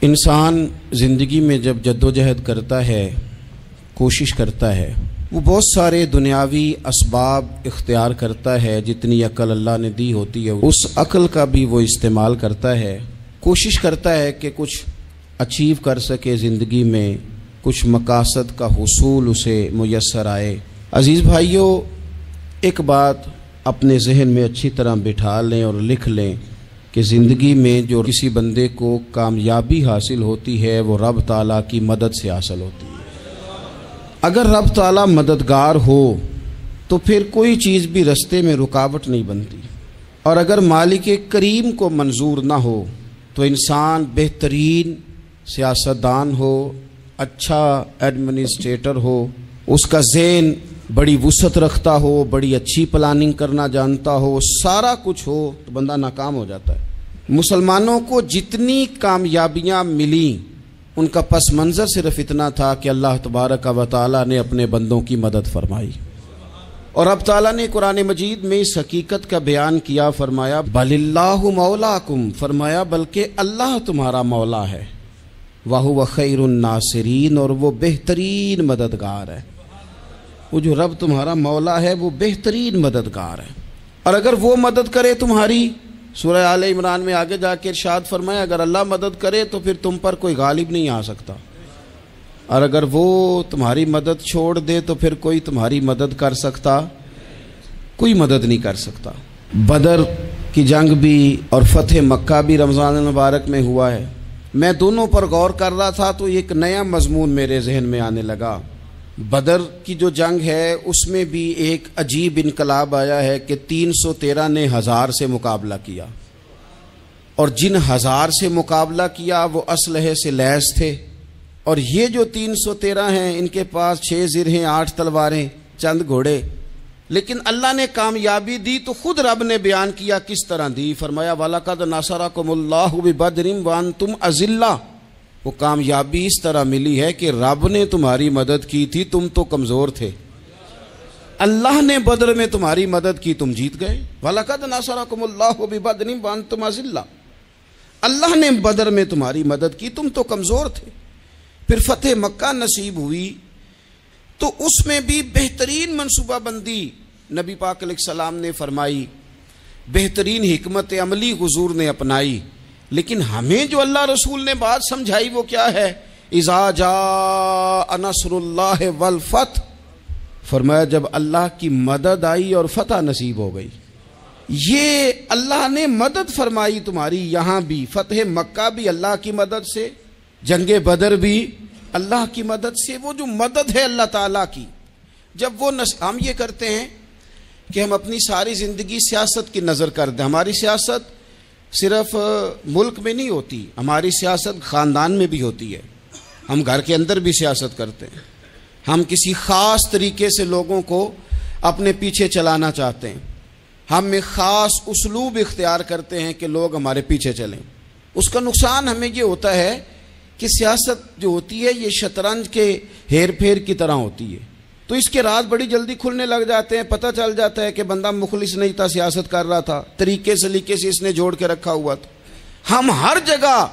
انسان زندگی میں جب جدوجہد کرتا ہے، کوشش کرتا ہے، وہ بہت سارے دنیاوی اسباب اختیار کرتا ہے، جتنی عقل اللہ نے دی ہوتی ہے اس عقل کا بھی وہ استعمال کرتا ہے، کوشش کرتا ہے کہ کچھ اچیو کر سکے زندگی میں، کچھ مقاصد کا حصول اسے میسر آئے۔ عزیز بھائیوں، ایک بات اپنے ذہن میں اچھی طرح بٹھا لیں اور لکھ لیں کہ زندگی میں جو کسی بندے کو کامیابی حاصل ہوتی ہے وہ رب تعالیٰ کی مدد سے حاصل ہوتی ہے۔ اگر رب تعالیٰ مددگار ہو تو پھر کوئی چیز بھی رستے میں رکاوٹ نہیں بنتی، اور اگر مالک کریم کو منظور نہ ہو تو انسان بہترین سیاستدان ہو، اچھا ایڈمنسٹریٹر ہو، اس کا ذہن بڑی وسعت رکھتا ہو، بڑی اچھی پلاننگ کرنا جانتا ہو، سارا کچھ ہو، تو بندہ ناکام ہو جاتا ہے۔ مسلمانوں کو جتنی کامیابیاں ملیں ان کا پس منظر صرف اتنا تھا کہ اللہ تبارک و تعالیٰ نے اپنے بندوں کی مدد فرمائی، اور اب تعالیٰ نے قرآن مجید میں اس حقیقت کا بیان کیا، فرمایا بل اللہ مولاکم، فرمایا بلکہ اللہ تمہارا مولا ہے، وَهُوَ خَيْرُ النَّاصِرِينَ، اور وہ بہترین مددگار ہے۔ وہ جو رب تمہارا مولا ہے وہ بہترین مددگار ہے، اور اگر وہ مدد کرے تمہاری، سورہ آل عمران میں آگے جا کے ارشاد فرمایا اگر اللہ مدد کرے تو پھر تم پر کوئی غالب نہیں آ سکتا، اور اگر وہ تمہاری مدد چھوڑ دے تو پھر کوئی تمہاری مدد کر سکتا، کوئی مدد نہیں کر سکتا۔ بدر کی جنگ بھی اور فتح مکہ بھی رمضان المبارک میں ہوا ہے۔ میں دونوں پر غور کر رہا تھا تو ایک نیا مضمون میرے ذہن میں آنے لگا۔ بدر کی جو جنگ ہے اس میں بھی ایک عجیب انقلاب آیا ہے کہ 313 نے 1000 سے مقابلہ کیا، اور جن 1000 سے مقابلہ کیا وہ اسلحے سے لیس تھے، اور یہ جو 313 ہیں ان کے پاس 6 زرہیں، 8 تلواریں، چند گھوڑے، لیکن اللہ نے کامیابی دی تو خود رب نے بیان کیا کس طرح دی، فرمایا وَلَقَدْ نَصَرَكُمُ اللَّهُ بِبَدْرٍ وَأَنْتُمْ أَذِلَّةٌ۔ وہ کامیابی اس طرح ملی ہے کہ رب نے تمہاری مدد کی تھی، تم تو کمزور تھے، اللہ نے بدر میں تمہاری مدد کی، تم جیت گئے۔ وَلَقَدْ نَصَرَكُمُ اللَّهُ بِبَدْرٍ وَأَنْتُمْ أَذِلَّةٌ، اللہ نے بدر میں تمہاری مدد کی، تم تو کمزور تھے۔ پھر فتح مکہ نصیب ہوئی تو اس میں بھی بہترین منصوبہ بندی نبی پاک علیہ السلام نے فرمائی، بہترین حکمت عملی حضور نے اپنائی، لیکن ہمیں جو اللہ رسول نے بات سمجھائی وہ کیا ہے؟ اذا جاء نصر اللہ والفتح، فرمایا جب اللہ کی مدد آئی اور فتح نصیب ہو گئی۔ یہ اللہ نے مدد فرمائی تمہاری، یہاں بھی فتح مکہ بھی اللہ کی مدد سے، جنگ بدر بھی اللہ کی مدد سے۔ وہ جو مدد ہے اللہ تعالیٰ کی، جب وہ ہم یہ کرتے ہیں کہ ہم اپنی ساری زندگی سیاست کی نظر کر دیں، ہماری سیاست صرف ملک میں نہیں ہوتی، ہماری سیاست خاندان میں بھی ہوتی ہے، ہم گھر کے اندر بھی سیاست کرتے ہیں، ہم کسی خاص طریقے سے لوگوں کو اپنے پیچھے چلانا چاہتے ہیں، ہم میں خاص اسلوب اختیار کرتے ہیں کہ لوگ ہمارے پیچھے چلیں۔ اس کا نقصان ہمیں یہ ہوتا ہے کہ سیاست جو ہوتی ہے یہ شطرنج کے ہیر پھیر کی طرح ہوتی ہے، تو اس کے راز بڑی جلدی کھلنے لگ جاتے ہیں، پتہ چل جاتا ہے کہ بندہ مخلص نہیں تھا، سیاست کر رہا تھا، طریقے سلیقے سے اس نے جوڑ کے رکھا ہوا تھا۔ ہم ہر جگہ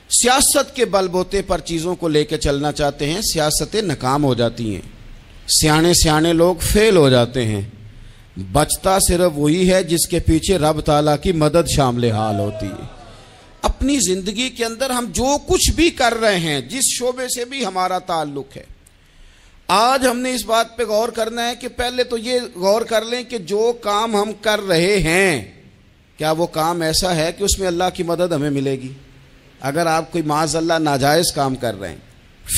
سیاست کے بل بوتے پر چیزوں کو لے کے چلنا چاہتے ہیں، سیاستیں ناکام ہو جاتی ہیں، سیانے لوگ فیل ہو جاتے ہیں، بچتا صرف وہی ہے جس کے پیچھے رب تعالیٰ کی مدد شامل حال ہوتی ہے۔ اپنی زندگی کے اندر ہم جو کچھ بھی کر رہے ہیں، جس شعبے سے بھی ہمارا تعلق ہے، آج ہم نے اس بات پہ غور کرنا ہے کہ پہلے تو یہ غور کر لیں کہ جو کام ہم کر رہے ہیں کیا وہ کام ایسا ہے کہ اس میں اللہ کی مدد ہمیں ملے گی؟ اگر آپ کوئی معاذ اللہ ناجائز کام کر رہے ہیں،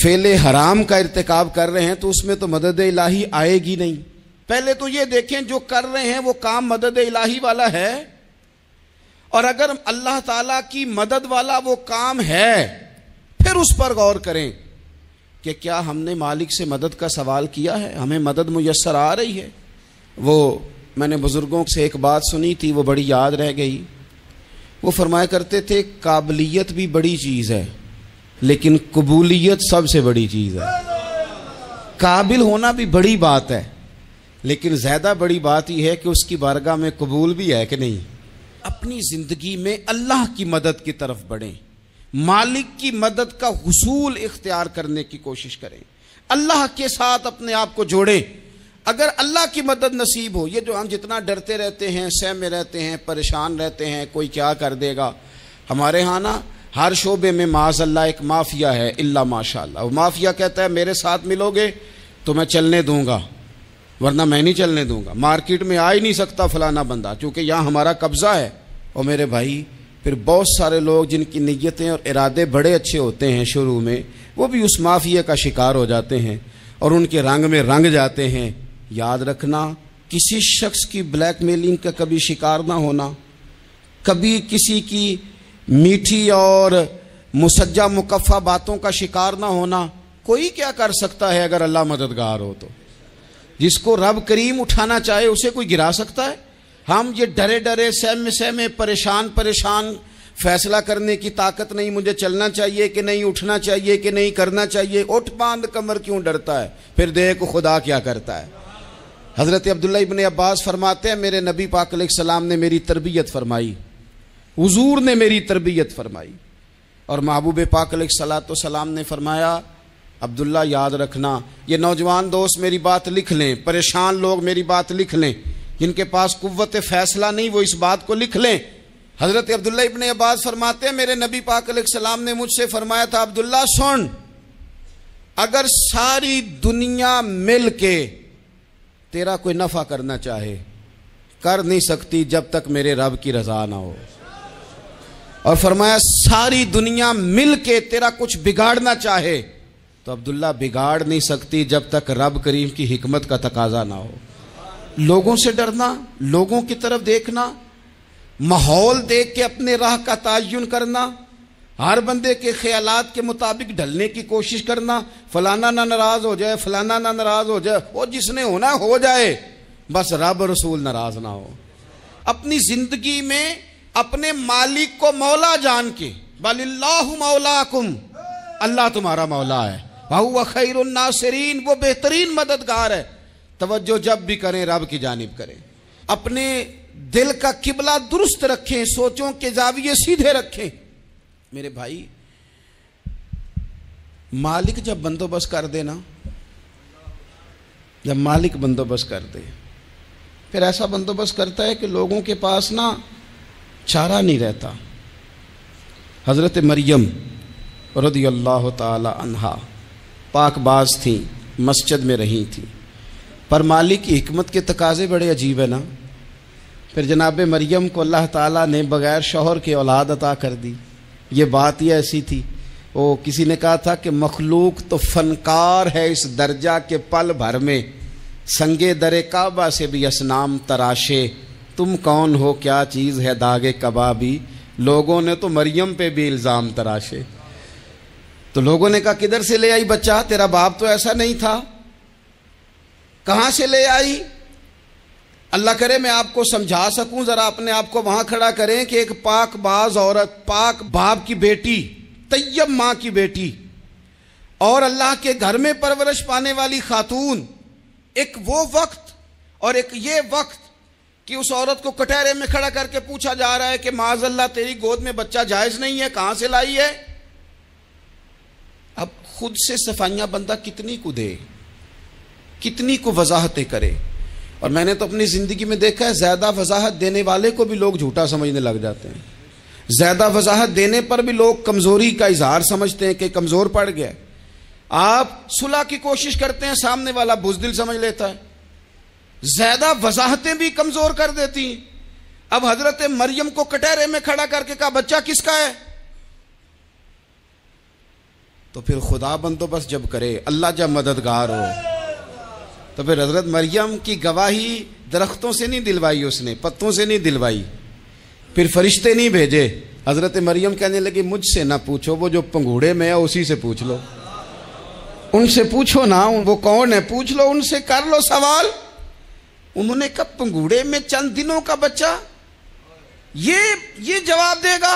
فعل حرام کا ارتکاب کر رہے ہیں، تو اس میں تو مدد الہی آئے گی نہیں۔ پہلے تو یہ دیکھیں جو کر رہے ہیں وہ کام مدد الہی والا ہے، اور اگر اللہ تعالیٰ کی مدد والا وہ کام ہے پھر اس پر غور کریں کہ کیا ہم نے مالک سے مدد کا سوال کیا ہے، ہمیں مدد میسر آ رہی ہے۔ وہ میں نے بزرگوں سے ایک بات سنی تھی، وہ بڑی یاد رہ گئی۔ وہ فرمایا کرتے تھے قابلیت بھی بڑی چیز ہے لیکن قبولیت سب سے بڑی چیز ہے۔ قابل ہونا بھی بڑی بات ہے لیکن زیادہ بڑی بات یہ ہے کہ اس کی بارگاہ میں قبول بھی ہے کہ نہیں۔ اپنی زندگی میں اللہ کی مدد کی طرف بڑھیں، مالک کی مدد کا حصول اختیار کرنے کی کوشش کریں، اللہ کے ساتھ اپنے آپ کو جوڑیں۔ اگر اللہ کی مدد نصیب ہو، یہ جو ہم جتنا ڈرتے رہتے ہیں، سہمے رہتے ہیں، پریشان رہتے ہیں کوئی کیا کر دے گا، ہمارے ہاں نا ہر شعبے میں معاذ اللہ ایک مافیا ہے، الا ماشاء اللہ۔ وہ مافیا کہتا ہے میرے ساتھ ملو گے تو میں چلنے دوں گا، ورنہ میں نہیں چلنے دوں گا، مارکیٹ میں آ ہی نہیں سکتا فلانا بندہ، چونکہ یہاں ہمارا قبضہ ہے۔ اور میرے بھائی پھر بہت سارے لوگ جن کی نیتیں اور ارادے بڑے اچھے ہوتے ہیں شروع میں، وہ بھی اس مافیا کا شکار ہو جاتے ہیں اور ان کے رنگ میں رنگ جاتے ہیں۔ یاد رکھنا، کسی شخص کی بلیک میلنگ کا کبھی شکار نہ ہونا، کبھی کسی کی میٹھی اور مسجع مکفہ باتوں کا شکار نہ ہونا۔ کوئی کیا کر سکتا ہے اگر اللہ مددگار ہو تو؟ جس کو رب کریم اٹھانا چاہے اسے کوئی گرا سکتا ہے؟ ہم یہ ڈرے ڈرے سہمے پریشان فیصلہ کرنے کی طاقت نہیں، مجھے چلنا چاہیے کہ نہیں، اٹھنا چاہیے کہ نہیں، کرنا چاہیے، اٹھ باندھ کمر کیوں ڈرتا ہے؟ پھر دیکھ خدا کیا کرتا ہے۔ حضرت عبداللہ ابن عباس فرماتے ہیں میرے نبی پاک علیہ السلام نے میری تربیت فرمائی، حضور نے میری تربیت فرمائی، اور محبوب پاک علیہ السلام نے فرمایا عبداللہ یاد رکھنا، یہ نوجوان دوست میری بات لکھ لیں، پریشان لوگ میری بات لکھ لیں، جن کے پاس قوت فیصلہ نہیں وہ اس بات کو لکھ لیں۔ حضرت عبداللہ ابن عباس فرماتے ہیں میرے نبی پاک علیہ السلام نے مجھ سے فرمایا تھا عبداللہ سن، اگر ساری دنیا مل کے تیرا کوئی نفع کرنا چاہے کر نہیں سکتی جب تک میرے رب کی رضا نہ ہو، اور فرمایا ساری دنیا مل کے تیرا کچھ بگاڑنا چاہے تو عبداللہ بگاڑ نہیں سکتی جب تک رب کریم کی حکمت کا تقاضا نہ ہو۔ لوگوں سے ڈرنا، لوگوں کی طرف دیکھنا، ماحول دیکھ کے اپنے راہ کا تعین کرنا، ہر بندے کے خیالات کے مطابق ڈھلنے کی کوشش کرنا، فلانا نہ ناراض ہو جائے، فلانا نہ ناراض ہو جائے، وہ جس نے ہونا ہو جائے، بس رب رسول ناراض نہ ہو۔ اپنی زندگی میں اپنے مالک کو مولا جان کے، بل اللہ مولاکم، اللہ تمہارا مولا ہے، وَهُوَ خَيْرُ النَّاصِرِينَ، وہ بہترین مددگار ہے۔ توجہ جب بھی کریں رب کی جانب کریں، اپنے دل کا قبلہ درست رکھیں، سوچوں کے زاویے سیدھے رکھیں۔ میرے بھائی مالک جب بندوبست کر دے نا، جب مالک بندوبست کر دے پھر ایسا بندوبست کرتا ہے کہ لوگوں کے پاس نا چارہ نہیں رہتا۔ حضرت مریم رضی اللہ تعالی عنہا پاک باز تھیں، مسجد میں رہی تھیں، پر مالک کی حکمت کے تقاضے بڑے عجیب ہے نا۔ پھر جناب مریم کو اللہ تعالیٰ نے بغیر شوہر کے اولاد عطا کر دی۔ یہ بات ہی ایسی تھی، وہ کسی نے کہا تھا کہ مخلوق تو فنکار ہے اس درجہ کے پل بھر میں سنگے در کعبہ سے بھی اصنام تراشے، تم کون ہو کیا چیز ہے داغ کبابی، لوگوں نے تو مریم پہ بھی الزام تراشے۔ تو لوگوں نے کہا کدھر سے لے آئی بچہ، تیرا باپ تو ایسا نہیں تھا، کہاں سے لے آئی؟ اللہ کرے میں آپ کو سمجھا سکوں، ذرا اپنے آپ کو وہاں کھڑا کریں کہ ایک پاک باز عورت، پاک باپ کی بیٹی، طیب ماں کی بیٹی، اور اللہ کے گھر میں پرورش پانے والی خاتون، ایک وہ وقت اور ایک یہ وقت کہ اس عورت کو کٹہرے میں کھڑا کر کے پوچھا جا رہا ہے کہ معاذ اللہ تیری گود میں بچہ جائز نہیں ہے، کہاں سے لائی ہے؟ اب خود سے صفائیاں بندہ کتنی کو دے، کتنی کو وضاحتیں کرے۔ اور میں نے تو اپنی زندگی میں دیکھا ہے زیادہ وضاحت دینے والے کو بھی لوگ جھوٹا سمجھنے لگ جاتے ہیں، زیادہ وضاحت دینے پر بھی لوگ کمزوری کا اظہار سمجھتے ہیں کہ کمزور پڑ گیا۔ آپ صلح کی کوشش کرتے ہیں، سامنے والا بزدل سمجھ لیتا ہے، زیادہ وضاحتیں بھی کمزور کر دیتی ہیں۔ اب حضرت مریم کو کٹہرے میں کھڑا کر کے کہا بچہ کس کا ہے؟ تو پھر خدا بندوبست جب کرے، اللہ جب مددگار ہو، تو پھر حضرت مریم کی گواہی درختوں سے نہیں دلوائی، اس نے پتوں سے نہیں دلوائی، پھر فرشتے نہیں بھیجے۔ حضرت مریم کہنے لگی مجھ سے نہ پوچھو، وہ جو پنگوڑے میں ہے اسی سے پوچھ لو، ان سے پوچھو نا، وہ کون ہے پوچھ لو، ان سے کر لو سوال۔ انہوں نے کہا پنگوڑے میں چند دنوں کا بچہ، یہ جواب دے گا؟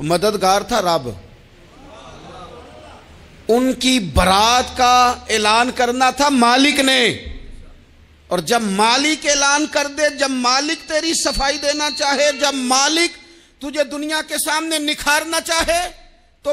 مددگار تھا رب، ان کی برات کا اعلان کرنا تھا مالک نے، اور جب مالک اعلان کر دے، جب مالک تیری صفائی دینا چاہے، جب مالک تجھے دنیا کے سامنے نکھارنا چاہے، تو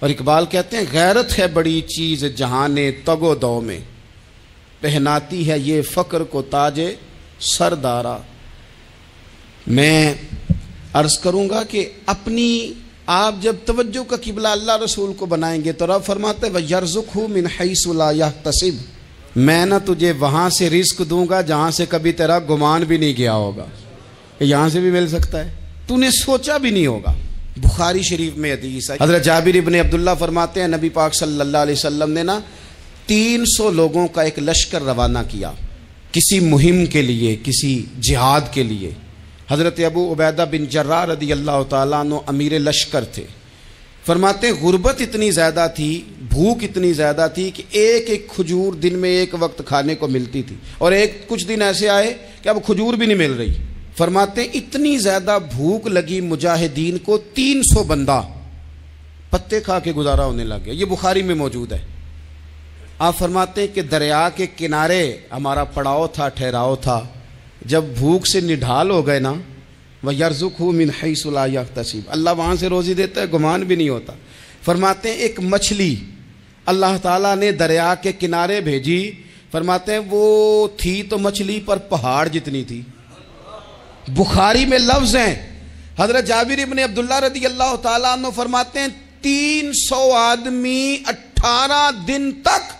اور اقبال کہتے ہیں غیرت ہے بڑی چیز جہانے تگ و دو میں، پہناتی ہے یہ فقر کو تاج سردارا۔ میں عرض کروں گا کہ اپنی آپ جب توجہ کا قبلہ اللہ رسول کو بنائیں گے تو رب فرماتے ہیں وَيَرْزُقْهُ مِنْ حَيْثُ لَا يَحْتَسِبُ، میں نہ تجھے وہاں سے رزق دوں گا جہاں سے کبھی تیرا گمان بھی نہیں گیا ہوگا، یہاں سے بھی مل سکتا ہے، تو نے سوچا بھی نہیں ہوگا۔ بخاری شریف میں حدیث ہے، حضرت جابر ابن عبداللہ فرماتے ہیں نبی پاک صلی اللہ علیہ وسلم نے 300 لوگوں کا ایک لشکر روانہ کیا کسی مہم کے لیے، کسی جہاد کے لیے۔ حضرت ابو عبیدہ بن جراح رضی اللہ تعالیٰ عنہ امیر لشکر تھے۔ فرماتے ہیں غربت اتنی زیادہ تھی، بھوک اتنی زیادہ تھی کہ ایک ایک کھجور دن میں ایک وقت کھانے کو ملتی تھی، اور کچھ دن ایسے آئے کہ اب کھجور بھی نہیں مل رہی۔ فرماتے ہیں اتنی زیادہ بھوک لگی مجاہدین کو 300 بندہ پتے کھا کے گزارا ہونے لگ گیا۔ یہ بخاری میں موجود ہے۔ آپ فرماتے ہیں کہ دریا کے کنارے ہمارا پڑاؤ تھا، ٹھہراؤ تھا، جب بھوک سے نڈھال ہو گئے نا وَيَرْزُقْهُ مِنْ حَيْثُ لَا يَحْتَسِبُ، اللہ وہاں سے روزی دیتا ہے، گمان بھی نہیں ہوتا۔ فرماتے ہیں ایک مچھلی اللہ تعالیٰ نے دریا کے کنارے بھیجی، فرماتے ہیں وہ تھی تو مچھلی پر پہاڑ جتنی تھی۔ بخاری میں لفظ ہیں، حضرت جابر ابن عبداللہ رضی اللہ تعالیٰ عنہ فرماتے ہیں 300 آدمی 18 دن تک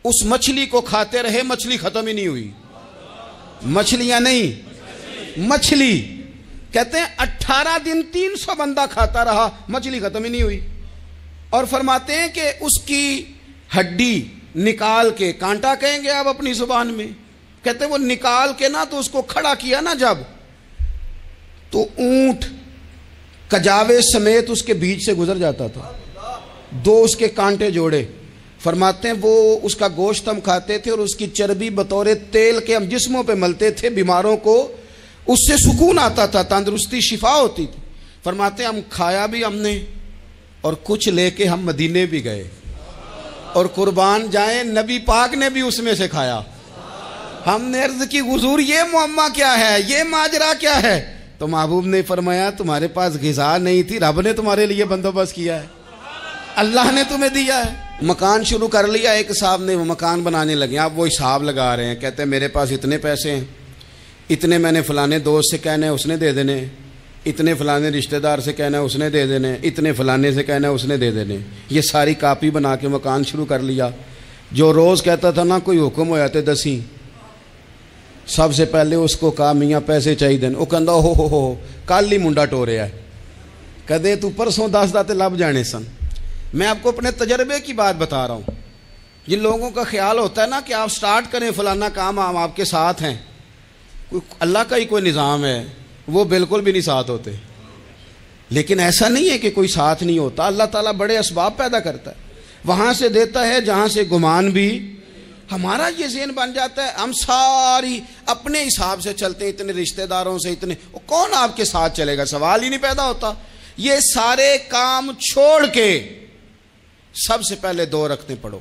اس مچھلی کو کھاتے رہے، مچھلی ختم ہی نہیں ہوئی۔ مچھلیاں نہیں، مچھلی کہتے ہیں 18 دن 300 بندہ کھاتا رہا، مچھلی ختم ہی نہیں ہوئی۔ اور فرماتے ہیں کہ اس کی ہڈی نکال کے، کانٹا کہیں گے آپ اپنی زبان میں، کہتے ہیں وہ نکال کے نا تو اس کو کھڑا کیا نا جب، تو اونٹ کجاوے سمیت اس کے بیچ سے گزر جاتا تھا، 2 اس کے کانٹے جوڑے۔ فرماتے ہیں وہ اس کا گوشت ہم کھاتے تھے اور اس کی چربی بطور تیل کے ہم جسموں پہ ملتے تھے، بیماروں کو اس سے سکون آتا تھا، تندرستی شفا ہوتی تھی۔ فرماتے ہیں ہم کھایا بھی ہم نے، اور کچھ لے کے ہم مدینے بھی گئے، اور قربان جائیں نبی پاک نے بھی اس میں سے کھایا۔ ہم نے عرض کی حضور یہ معمہ کیا ہے، یہ ماجرا کیا ہے؟ تو محبوب نے فرمایا تمہارے پاس غذا نہیں تھی، رب نے تمہارے لیے بندوبست کیا ہے، اللہ نے تمہیں دیا ہے۔ مکان شروع کر لیا، ایک صاحب نے وہ مکان بنانے لگے، آپ وہ حساب لگا رہے ہیں، کہتے ہیں میرے پاس اتنے پیسے ہیں، اتنے میں نے فلانے دوست سے کہنا ہے اس نے دے دینے، اتنے فلانے رشتہ دار سے کہنا ہے اس نے دے دینے، اتنے فلانے سے کہنا ہے اس نے دے دینے۔ یہ ساری کاپی بنا کے مکان شروع کر لیا۔ جو روز کہتا تھا نا کوئی حکم ہو جاتے 10 سب سے پہلے اس کو کہا میاں پیسے چاہیے دین، وہ کہندا ہو کل ہی منڈا ٹوریا ہے، کدے تو پرسوں 10 داتے لب جانے سن۔ میں آپ کو اپنے تجربے کی بات بتا رہا ہوں۔ جن لوگوں کا خیال ہوتا ہے نا کہ آپ سٹارٹ کریں فلانا کام، ہم آپ کے ساتھ ہیں، اللہ کا ہی کوئی نظام ہے، وہ بالکل بھی نہیں ساتھ ہوتے۔ لیکن ایسا نہیں ہے کہ کوئی ساتھ نہیں ہوتا، اللہ تعالیٰ بڑے اسباب پیدا کرتا ہے، وہاں سے دیتا ہے جہاں سے گمان بھی۔ ہمارا یہ ذہن بن جاتا ہے ہم ساری اپنے حساب سے چلتے ہیں، اتنے رشتہ داروں سے، اتنے، کون آپ کے ساتھ چلے گا؟ سوال ہی نہیں پیدا ہوتا۔ یہ سارے کام چھوڑ کے سب سے پہلے 2 رکعتیں پڑھو،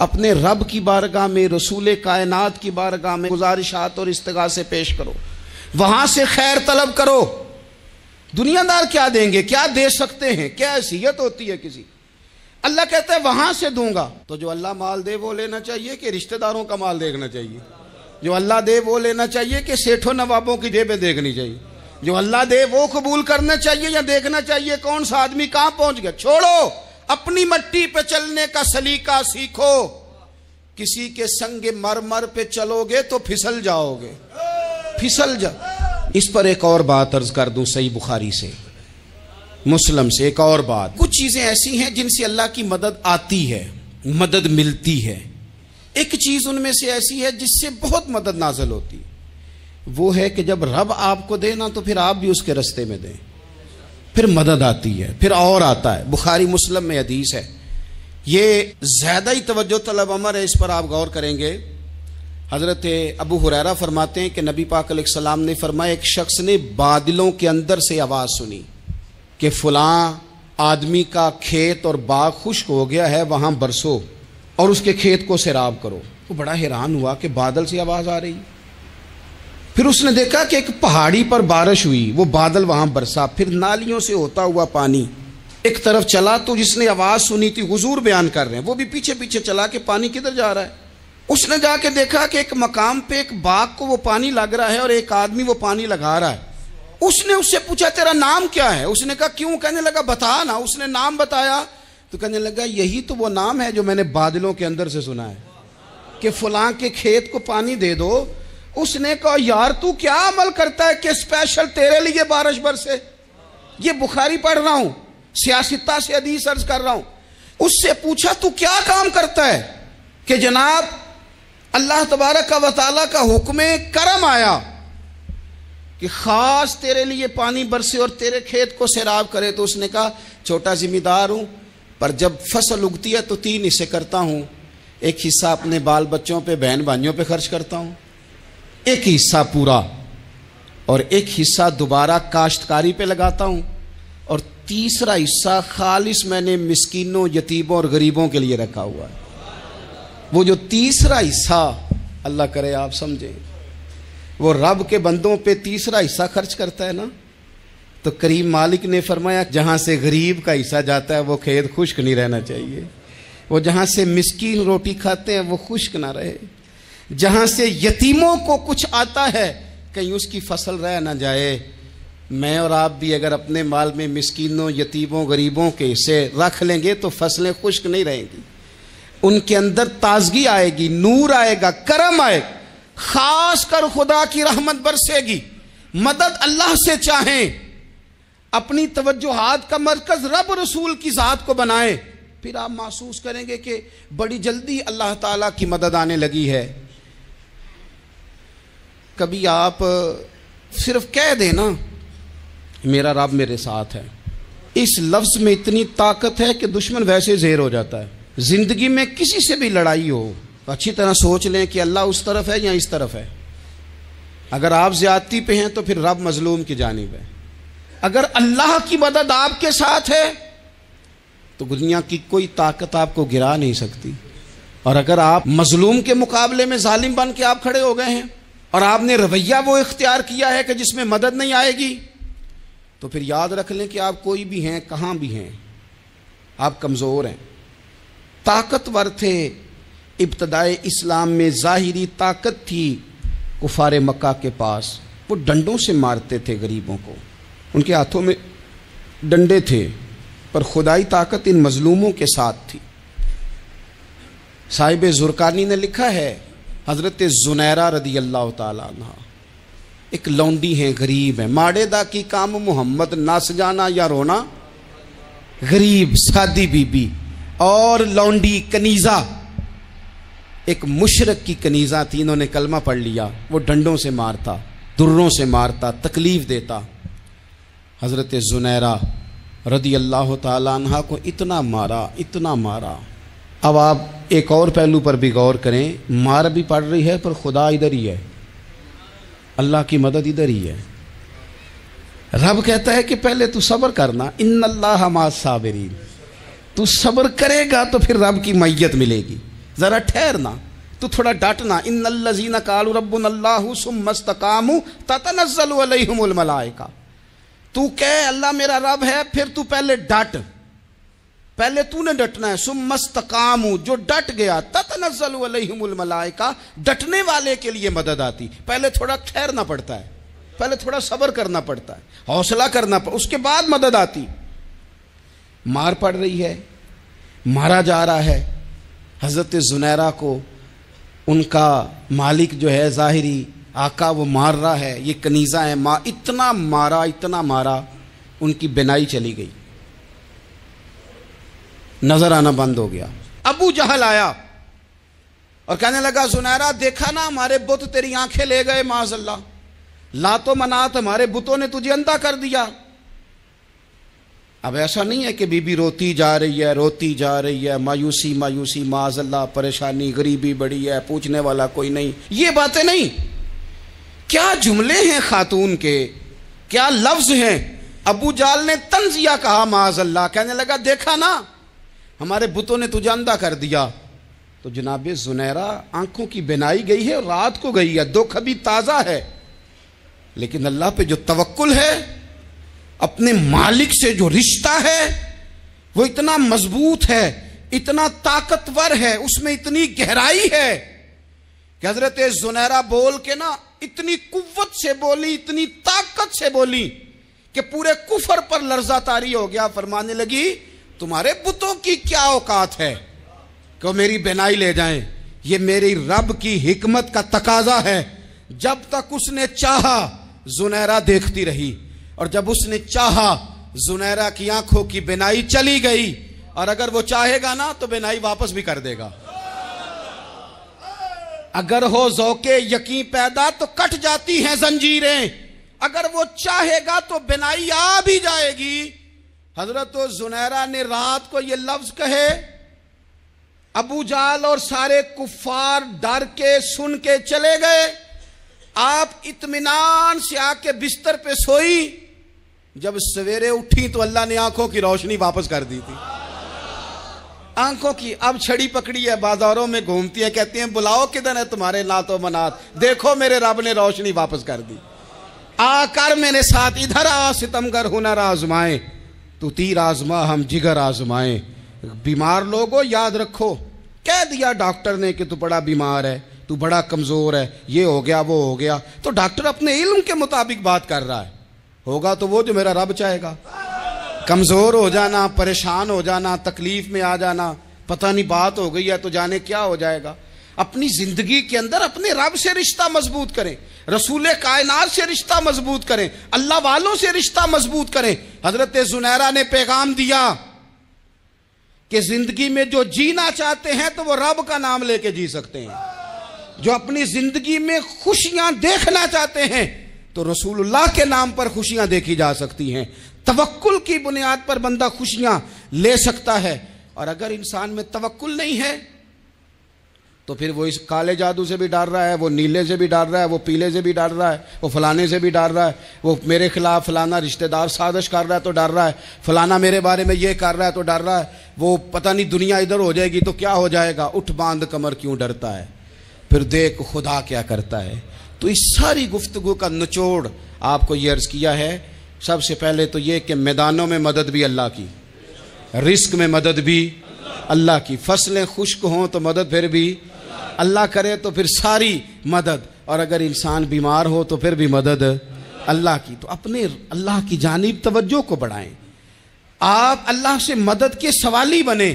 اپنے رب کی بارگاہ میں، رسول کائنات کی بارگاہ میں گزارشات اور استغاثے پیش کرو، وہاں سے خیر طلب کرو۔ دنیا دار کیا دیں گے، کیا دے سکتے ہیں، کیا حیثیت ہوتی ہے کسی؟ اللہ کہتا ہے وہاں سے دوں گا۔ تو جو اللہ مال دے وہ لینا چاہیے کہ رشتہ داروں کا مال دیکھنا چاہیے؟ جو اللہ دے وہ لینا چاہیے کہ سیٹھوں نوابوں کی جیبیں دیکھنی چاہیے؟ جو اللہ دے وہ قبول کرنا چاہیے یا دیکھنا چاہیے کون سا آدمی کہاں پہنچ گیا؟ چھوڑو، اپنی مٹی پہ چلنے کا سلیقہ سیکھو۔ کسی کے سنگ مرمر پہ چلو گے تو پھسل جاؤ گے، پھسل جاؤ۔ اس پر ایک اور بات عرض کر دوں، صحیح بخاری سے، مسلم سے ایک اور بات۔ کچھ چیزیں ایسی ہیں جن سے اللہ کی مدد آتی ہے، مدد ملتی ہے۔ ایک چیز ان میں سے ایسی ہے جس سے بہت مدد نازل ہوتی، وہ ہے کہ جب رب آپ کو دے نا تو پھر آپ بھی اس کے رستے میں دیں، پھر مدد آتی ہے، پھر اور آتا ہے۔ بخاری مسلم میں حدیث ہے، یہ زیادہ ہی توجہ طلب امر ہے، اس پر آپ غور کریں گے۔ حضرت ابو ہریرہ فرماتے ہیں کہ نبی پاک علیہ السلام نے فرمایا ایک شخص نے بادلوں کے اندر سے آواز سنی کہ فلاں آدمی کا کھیت اور باغ خشک ہو گیا ہے، وہاں برسو اور اس کے کھیت کو سیراب کرو۔ وہ بڑا حیران ہوا کہ بادل سے آواز آ رہی۔ پھر اس نے دیکھا کہ ایک پہاڑی پر بارش ہوئی، وہ بادل وہاں برسا، پھر نالیوں سے ہوتا ہوا پانی ایک طرف چلا تو جس نے آواز سنی تھی حضور بیان کر رہے ہیں، وہ بھی پیچھے پیچھے چلا کہ پانی کدھر جا رہا ہے۔ اس نے جا کے دیکھا کہ ایک مقام پہ ایک باغ کو وہ پانی لگ رہا ہے اور ایک آدمی وہ پانی لگا رہا ہے۔ اس نے اس سے پوچھا تیرا نام کیا ہے؟ اس نے کہا کیوں؟ کہنے لگا بتا نا۔ اس نے نام بتایا تو کہنے لگا یہی تو وہ نام ہے جو میں نے بادلوں کے اندر سے سنا ہے کہ فلاں کے کھیت کو پانی دے دو۔ اس نے کہا یار تو کیا عمل کرتا ہے کہ اسپیشل تیرے لیے بارش برسے؟ یہ بخاری پڑھ رہا ہوں، سیاستہ سے حدیث عرض کر رہا ہوں۔ اس سے پوچھا تو کیا کام کرتا ہے کہ جناب اللہ تبارک و تعالیٰ کا حکم کرم آیا کہ خاص تیرے لیے پانی برسے اور تیرے کھیت کو سیراب کرے؟ تو اس نے کہا چھوٹا ذمہ دار ہوں، پر جب فصل اگتی ہے تو 3 حصے کرتا ہوں، ایک حصہ اپنے بال بچوں پہ بہن بھائیوں پہ خرچ کرتا ہوں، ایک حصہ پورا، اور ایک حصہ دوبارہ کاشتکاری پہ لگاتا ہوں، اور تیسرا حصہ خالص میں نے مسکینوں، یتیموں اور غریبوں کے لیے رکھا ہوا ہے۔ وہ جو تیسرا حصہ اللہ کرے آپ سمجھیں، وہ رب کے بندوں پہ تیسرا حصہ خرچ کرتا ہے نا، تو کریم مالک نے فرمایا جہاں سے غریب کا حصہ جاتا ہے وہ کھیت خشک نہیں رہنا چاہیے، وہ جہاں سے مسکین روٹی کھاتے ہیں وہ خشک نہ رہے، جہاں سے یتیموں کو کچھ آتا ہے کہیں اس کی فصل رہ نہ جائے۔ میں اور آپ بھی اگر اپنے مال میں مسکینوں، یتیموں، غریبوں کے حصے رکھ لیں گے تو فصلیں خشک نہیں رہیں گی، ان کے اندر تازگی آئے گی، نور آئے گا، کرم آئے گا، خاص کر خدا کی رحمت برسے گی۔ مدد اللہ سے چاہیں، اپنی توجہات کا مرکز رب رسول کی ذات کو بنائیں، پھر آپ محسوس کریں گے کہ بڑی جلدی اللہ تعالیٰ کی مدد آنے لگی ہے۔ کبھی آپ صرف کہہ دیں نا میرا رب میرے ساتھ ہے، اس لفظ میں اتنی طاقت ہے کہ دشمن ویسے زیر ہو جاتا ہے۔ زندگی میں کسی سے بھی لڑائی ہو اچھی طرح سوچ لیں کہ اللہ اس طرف ہے یا اس طرف ہے۔ اگر آپ زیادتی پہ ہیں تو پھر رب مظلوم کی جانب ہے۔ اگر اللہ کی مدد آپ کے ساتھ ہے تو دنیا کی کوئی طاقت آپ کو گرا نہیں سکتی، اور اگر آپ مظلوم کے مقابلے میں ظالم بن کے آپ کھڑے ہو گئے ہیں اور آپ نے رویہ وہ اختیار کیا ہے کہ جس میں مدد نہیں آئے گی، تو پھر یاد رکھ لیں کہ آپ کوئی بھی ہیں، کہاں بھی ہیں، آپ کمزور ہیں۔ طاقتور تھے ابتدائے اسلام میں، ظاہری طاقت تھی کفار مکہ کے پاس، وہ ڈنڈوں سے مارتے تھے غریبوں کو، ان کے ہاتھوں میں ڈنڈے تھے، پر خدائی طاقت ان مظلوموں کے ساتھ تھی۔ صاحب زرقانی نے لکھا ہے حضرت زنیرہ رضی اللہ تعالیٰ عنہ ایک لونڈی ہیں، غریب ہیں، ماڑے دا کی کام محمد نس جانا یا رونا، غریب سادی بی بی اور لونڈی کنیزہ، ایک مشرک کی کنیزہ تھی، انہوں نے کلمہ پڑھ لیا، وہ ڈنڈوں سے مارتا، دروں سے مارتا، تکلیف دیتا۔ حضرت زنیرہ رضی اللہ تعالیٰ عنہ کو اتنا مارا، اتنا مارا۔ اب آپ ایک اور پہلو پر بھی غور کریں، مار بھی پڑ رہی ہے پر خدا ادھر ہی ہے، اللہ کی مدد ادھر ہی ہے۔ رب کہتا ہے کہ پہلے تو صبر کرنا، ان اللہ مع الصابرین، تو صبر کرے گا تو پھر رب کی معیت ملے گی، ذرا ٹھہرنا، تو تھوڑا ڈٹنا۔ ان الذین قالوا ربنا اللہ ثم استقاموا تتنزل علیہم الملائکہ، تو کہے اللہ میرا رب ہے، پھر تو پہلے ڈٹ، پہلے تو نے ڈٹنا ہے۔ ثم استقاموا، جو ڈٹ گیا، تتنزل علیہم الملائکہ، ڈٹنے والے کے لیے مدد آتی، پہلے تھوڑا ٹھہرنا پڑتا ہے، پہلے تھوڑا صبر کرنا پڑتا ہے، حوصلہ کرنا پڑتا، اس کے بعد مدد آتی۔ مار پڑ رہی ہے، مارا جا رہا ہے حضرت زنیرہ کو، ان کا مالک جو ہے ظاہری آقا وہ مار رہا ہے، یہ کنیزہ ہے، اتنا مارا اتنا مارا، ان کی بینائی چلی گئی، نظر آنا بند ہو گیا۔ ابو جہل آیا اور کہنے لگا زنیرہ دیکھا نا ہمارے بت تیری آنکھیں لے گئے، معاذ اللہ، لات و منات ہمارے بتوں نے تجھے اندھا کر دیا۔ اب ایسا نہیں ہے کہ بی بی روتی جا رہی ہے، روتی جا رہی ہے، مایوسی مایوسی، معاذ اللہ، پریشانی، غریبی بڑی ہے، پوچھنے والا کوئی نہیں، یہ باتیں نہیں۔ کیا جملے ہیں خاتون کے، کیا لفظ ہیں۔ ابو جہل نے تنزیہ کہا، معاذ اللہ، کہنے لگا دیکھا نا ہمارے بتوں نے تجھے اندھا کر دیا۔ تو جناب زنیرہ آنکھوں کی بینائی گئی ہے، رات کو گئی ہے، دکھ ابھی تازہ ہے، لیکن اللہ پہ جو توکل ہے، اپنے مالک سے جو رشتہ ہے، وہ اتنا مضبوط ہے، اتنا طاقتور ہے، اس میں اتنی گہرائی ہے کہ حضرت زنیرہ بول کے نا اتنی قوت سے بولی، اتنی طاقت سے بولی کہ پورے کفر پر لرزہ طاری ہو گیا۔ فرمانے لگی تمہارے بتوں کی کیا اوقات ہے کہ میری بینائی لے جائیں؟ یہ میری رب کی حکمت کا تقاضا ہے۔ جب تک اس نے چاہا زنیرہ دیکھتی رہی، اور جب اس نے چاہا زنیرہ کی آنکھوں کی بینائی چلی گئی، اور اگر وہ چاہے گا نا تو بینائی واپس بھی کر دے گا۔ اگر ہو ذوق یقین پیدا تو کٹ جاتی ہیں زنجیریں، اگر وہ چاہے گا تو بینائی آ بھی جائے گی۔ حضرت زنیرہ نے رات کو یہ لفظ کہے، ابو جہل اور سارے کفار ڈر کے سن کے چلے گئے، آپ اطمینان سے آ کے بستر پہ سوئی۔ جب سویرے اٹھی تو اللہ نے آنکھوں کی روشنی واپس کر دی تھی۔ آنکھوں کی اب چھڑی پکڑی ہے، بازاروں میں گھومتی ہے، کہتی ہیں بلاؤ کدھر ہے تمہارے نعت و منات، دیکھو میرے رب نے روشنی واپس کر دی۔ آ کر میرے ساتھ ادھر آ، ستمگر ہنر آزمائیں، تو تیر آزما ہم جگر آزمائیں۔ بیمار لوگوں یاد رکھو، کہہ دیا ڈاکٹر نے کہ تو بڑا بیمار ہے، تو بڑا کمزور ہے، یہ ہو گیا وہ ہو گیا، تو ڈاکٹر اپنے علم کے مطابق بات کر رہا ہے، ہوگا تو وہ جو میرا رب چاہے گا۔ کمزور ہو جانا، پریشان ہو جانا، تکلیف میں آ جانا، پتہ نہیں بات ہو گئی ہے تو جانے کیا ہو جائے گا۔ اپنی زندگی کے اندر اپنے رب سے رشتہ مضبوط کریں، رسول کائنات سے رشتہ مضبوط کریں، اللہ والوں سے رشتہ مضبوط کریں۔ حضرت زنیرہ نے پیغام دیا کہ زندگی میں جو جینا چاہتے ہیں تو وہ رب کا نام لے کے جی سکتے ہیں، جو اپنی زندگی میں خوشیاں دیکھنا چاہتے ہیں تو رسول اللہ کے نام پر خوشیاں دیکھی جا سکتی ہیں۔ توکل کی بنیاد پر بندہ خوشیاں لے سکتا ہے، اور اگر انسان میں توکل نہیں ہے تو پھر وہ اس کالے جادو سے بھی ڈر رہا ہے، وہ نیلے سے بھی ڈر رہا ہے، وہ پیلے سے بھی ڈر رہا ہے، وہ فلانے سے بھی ڈر رہا ہے، وہ میرے خلاف فلانا رشتہ دار سازش کر رہا ہے تو ڈر رہا ہے، فلانا میرے بارے میں یہ کر رہا ہے تو ڈر رہا ہے، وہ پتہ نہیں دنیا ادھر ہو جائے گی تو کیا ہو جائے گا، اٹھ باندھ کمر کیوں ڈرتا ہے، پھر دیکھ خدا کیا کرتا ہے۔ تو اس ساری گفتگو کا نچوڑ آپ کو یہ عرض کیا ہے، سب سے پہلے تو یہ کہ میدانوں میں مدد بھی اللہ کی، رزق میں مدد بھی اللہ کی، فصلیں خشک ہوں تو مدد پھر بھی اللہ کرے، تو پھر ساری مدد، اور اگر انسان بیمار ہو تو پھر بھی مدد اللہ کی۔ تو اپنے اللہ کی جانب توجہ کو بڑھائیں، آپ اللہ سے مدد کے سوالی بنیں۔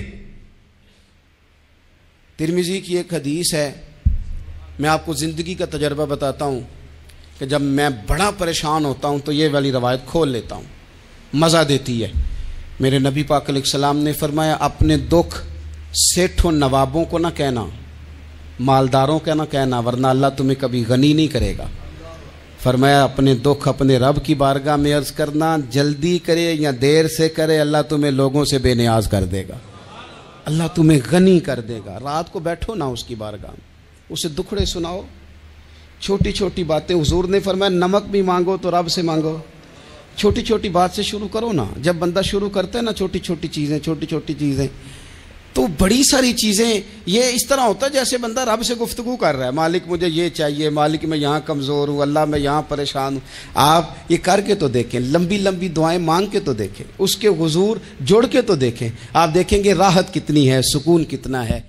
ترمذی کی ایک حدیث ہے، میں آپ کو زندگی کا تجربہ بتاتا ہوں کہ جب میں بڑا پریشان ہوتا ہوں تو یہ والی روایت کھول لیتا ہوں، مزہ دیتی ہے۔ میرے نبی پاک علیہ السلام نے فرمایا اپنے دکھ سیٹھوں نوابوں کو نہ کہنا، مالداروں کا نہ کہنا، ورنہ اللہ تمہیں کبھی غنی نہیں کرے گا۔ فرمایا اپنے دکھ اپنے رب کی بارگاہ میں عرض کرنا، جلدی کرے یا دیر سے کرے اللہ تمہیں لوگوں سے بے نیاز کر دے گا، اللہ تمہیں غنی کر دے گا۔ رات کو بیٹھو نا اس کی بارگاہ میں، اسے دکھڑے سناؤ، چھوٹی چھوٹی باتیں۔ حضور نے فرمایا نمک بھی مانگو تو رب سے مانگو، چھوٹی چھوٹی بات سے شروع کرو نا۔ جب بندہ شروع کرتا ہے نا چھوٹی چھوٹی چیزیں تو بڑی ساری چیزیں یہ اس طرح ہوتا ہے جیسے بندہ رب سے گفتگو کر رہا ہے، مالک مجھے یہ چاہیے، مالک میں یہاں کمزور ہوں، اللہ میں یہاں پریشان ہوں۔ آپ یہ کر کے تو دیکھیں، لمبی لمبی دعائیں مانگ کے تو دیکھیں، اس کے حضور جوڑ کے تو دیکھیں، آپ دیکھیں گے راحت کتنی ہے، سکون کتنا ہے۔